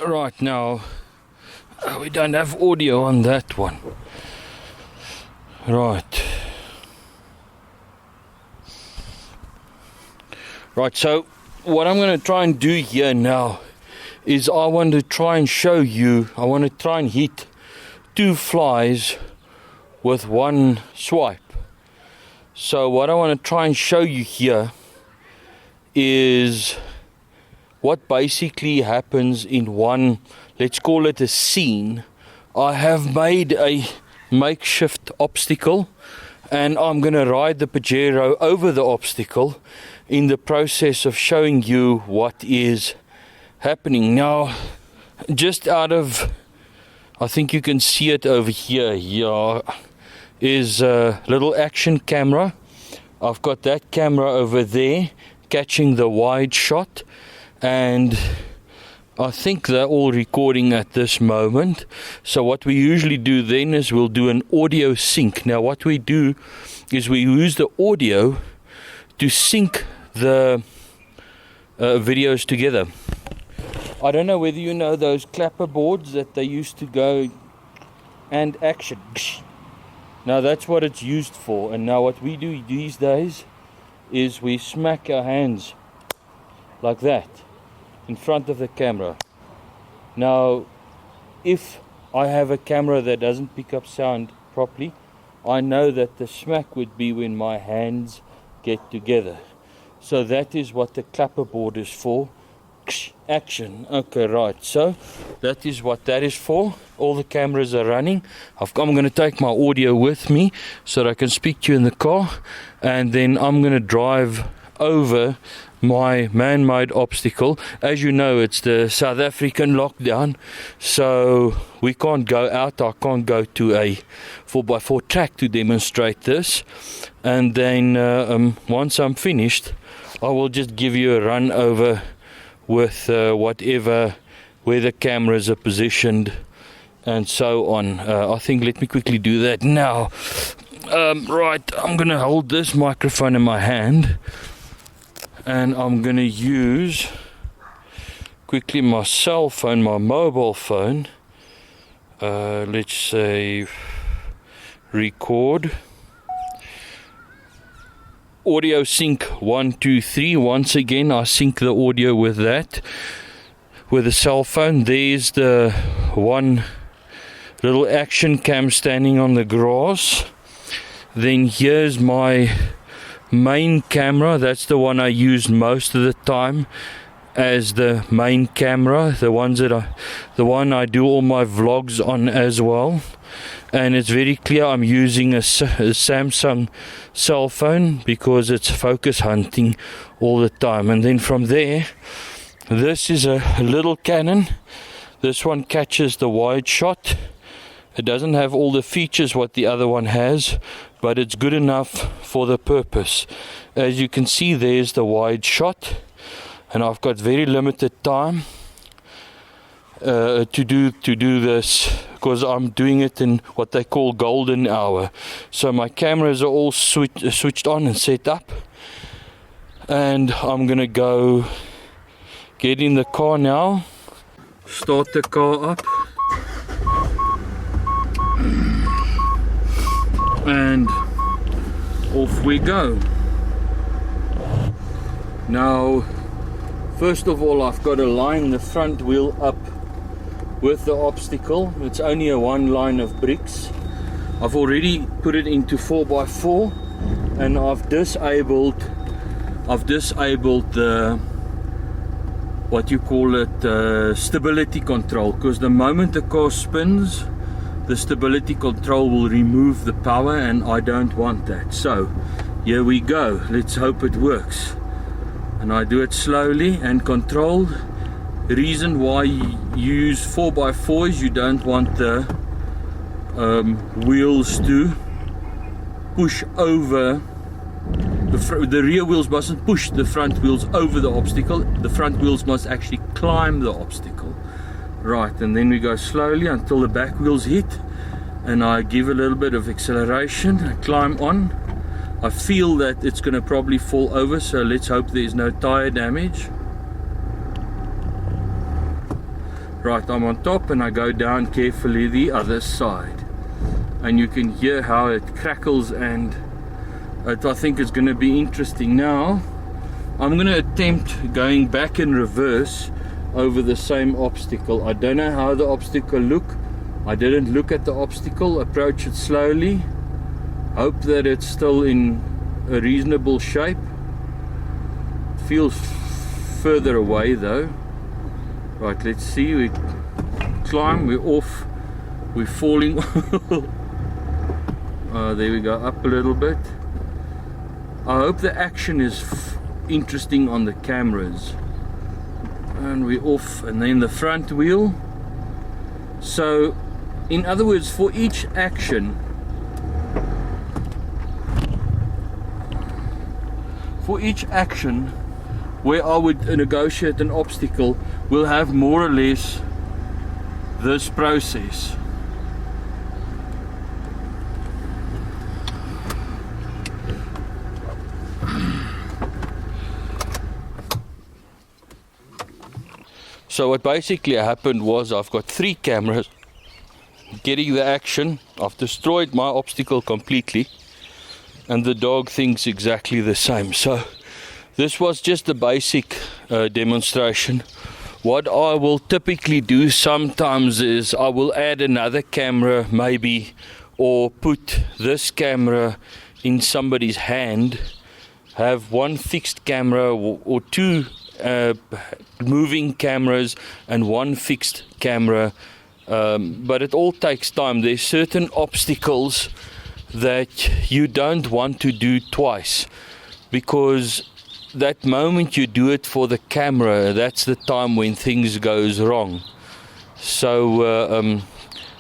Right now, we don't have audio on that one. Right. Right, so what I'm going to try and do here now is I want to try and show you, I want to try and hit 2 flies with one swipe. So what I want to try and show you here is what basically happens in one, let's call it a scene. I have made a makeshift obstacle and I'm going to ride the Pajero over the obstacle in the process of showing you what is happening. Now, just out of, I think you can see it over here, is a little action camera. I've got that camera over there catching the wide shot, and I think they're all recording at this moment. So what we usually do then is we'll do an audio sync. Now what we do is we use the audio to sync the videos together. I don't know whether you know those clapper boards that they used to go and action. Now that's what it's used for. And now what we do these days is we smack our hands like that in front of the camera. Now if I have a camera that doesn't pick up sound properly, I know that the smack would be when my hands get together. So that is what the clapper board is for. Action. Okay, right, so that is what that is for. All the cameras are running. I'm going to take my audio with me so that I can speak to you in the car, and then I'm going to drive over my man-made obstacle. As you know, it's the South African lockdown, so we can't go out. I can't go to a 4x4 track to demonstrate this, and then once I'm finished, I will just give you a run over with whatever, where the cameras are positioned and so on. I think let me quickly do that now. Right, I'm going to hold this microphone in my hand and I'm going to use quickly my cell phone, my mobile phone. Let's say record. Audio sync 1, 2, 3. Once again, I sync the audio with that, with a cell phone. There's the one little action cam standing on the grass. Then here's my main camera. That's the one I use most of the time as the main camera. The one I do all my vlogs on as well. And it's very clear I'm using a Samsung cell phone because it's focus hunting all the time. And then from there, this is a little Canon. This one catches the wide shot. It doesn't have all the features what the other one has, but it's good enough for the purpose. As you can see, there's the wide shot, and I've got very limited time to do this, because I'm doing it in what they call golden hour. So my cameras are all switched on and set up, and I'm gonna go get in the car now, start the car up, and off we go. Now first of all, I've got to line the front wheel up with the obstacle. It's only a one line of bricks. I've already put it into 4x4 and I've disabled the, what you call it, stability control, because the moment the car spins, the stability control will remove the power, and I don't want that. So here we go, let's hope it works. And I do it slowly and controlled. The reason why you use 4x4 is you don't want the wheels to push over. The rear wheels mustn't push the front wheels over the obstacle. The front wheels must actually climb the obstacle. Right, and then we go slowly until the back wheels hit, and I give a little bit of acceleration. I climb on. I feel that it's going to probably fall over, so let's hope there's no tire damage. Right, I'm on top and I go down carefully the other side. And you can hear how it crackles, and I think it's going to be interesting. Now, I'm going to attempt going back in reverse over the same obstacle. I don't know how the obstacle look. I didn't look at the obstacle, approach it slowly. Hope that it's still in a reasonable shape. Feels further away though. Right, let's see. We climb, we're off, we're falling. There we go, up a little bit. I hope the action is interesting on the cameras. And we're off, and then the front wheel. So, in other words, for each action, where I would negotiate an obstacle, we'll have more or less this process. So what basically happened was, I've got 3 cameras getting the action. I've destroyed my obstacle completely, and the dog thinks exactly the same. So this was just a basic demonstration. What I will typically do sometimes is I will add another camera maybe, or put this camera in somebody's hand, have one fixed camera or 2 moving cameras and one fixed camera, but it all takes time. There's certain obstacles that you don't want to do twice, because that moment you do it for the camera, that's the time when things goes wrong. So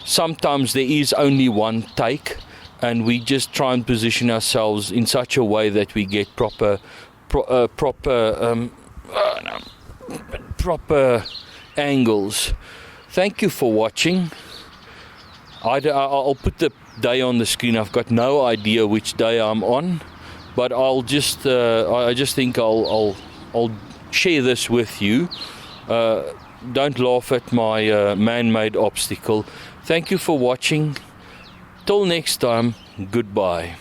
sometimes there is only one take, and we just try and position ourselves in such a way that we get proper angles. Thank you for watching. I'll put the day on the screen. I've got no idea which day I'm on, but I'll just I just think I'll share this with you. Don't laugh at my man-made obstacle. Thank you for watching. Till next time, goodbye.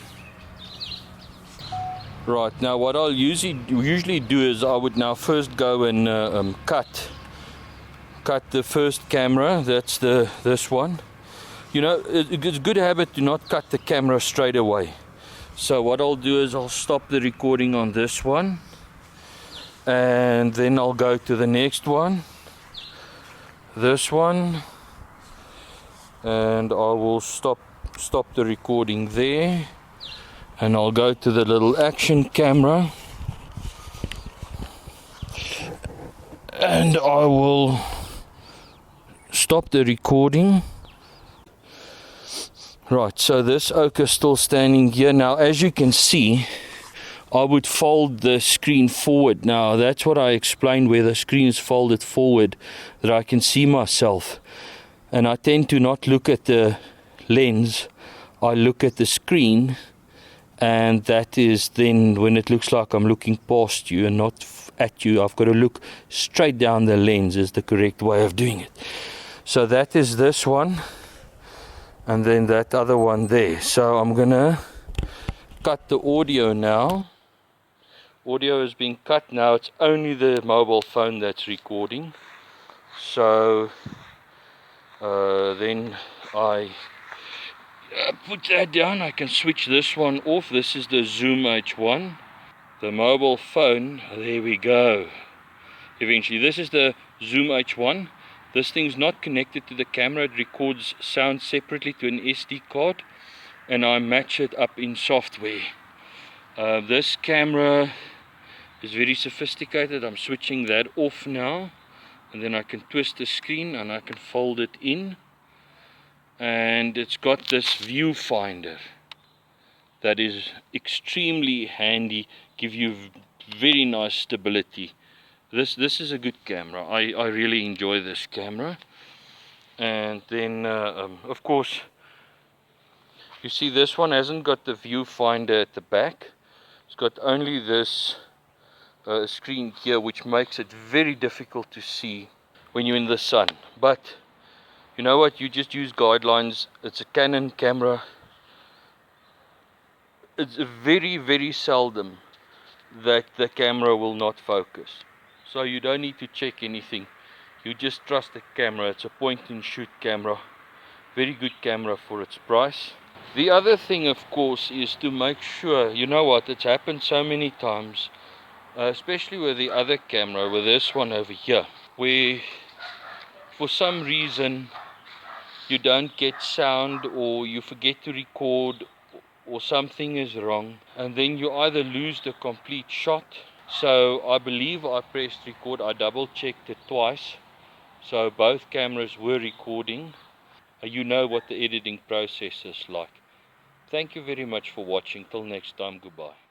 Right, now what I'll usually do is I would now first go and cut the first camera. That's this one. You know, it's a good habit to not cut the camera straight away. So what I'll do is I'll stop the recording on this one, and then I'll go to the next one, this one, and I will stop the recording there, and I'll go to the little action camera, and I will stop the recording. Right, so this oak is still standing here. Now, as you can see, I would fold the screen forward. Now, that's what I explained, where the screen is folded forward, that I can see myself. And I tend to not look at the lens, I look at the screen, and that is then when it looks like I'm looking past you and not at you. I've got to look straight down the lens is the correct way of doing it. So that is this one, and then that other one there. So I'm gonna cut the audio now. Audio has been cut now. It's only the mobile phone that's recording. So then I put that down. I can switch this one off. This is the Zoom H1. The mobile phone, there we go. Eventually, this is the Zoom H1. This thing's not connected to the camera. It records sound separately to an SD card, and I match it up in software. This camera is very sophisticated. I'm switching that off now, and then I can twist the screen and I can fold it in, and it's got this viewfinder that is extremely handy, give you very nice stability. This is a good camera. I really enjoy this camera. And then of course, you see this one hasn't got the viewfinder at the back. It's got only this screen here, which makes it very difficult to see when you're in the sun. But you know what, you just use guidelines. It's a Canon camera. It's very seldom that the camera will not focus, so you don't need to check anything. You just trust the camera. It's a point and shoot camera, very good camera for its price. The other thing, of course, is to make sure, you know what, it's happened so many times, especially with the other camera, with this one over here, where for some reason you don't get sound, or you forget to record, or something is wrong, and then you either lose the complete shot. So I believe I pressed record, I double checked it twice, so both cameras were recording. You know what the editing process is like. Thank you very much for watching. Till next time, goodbye.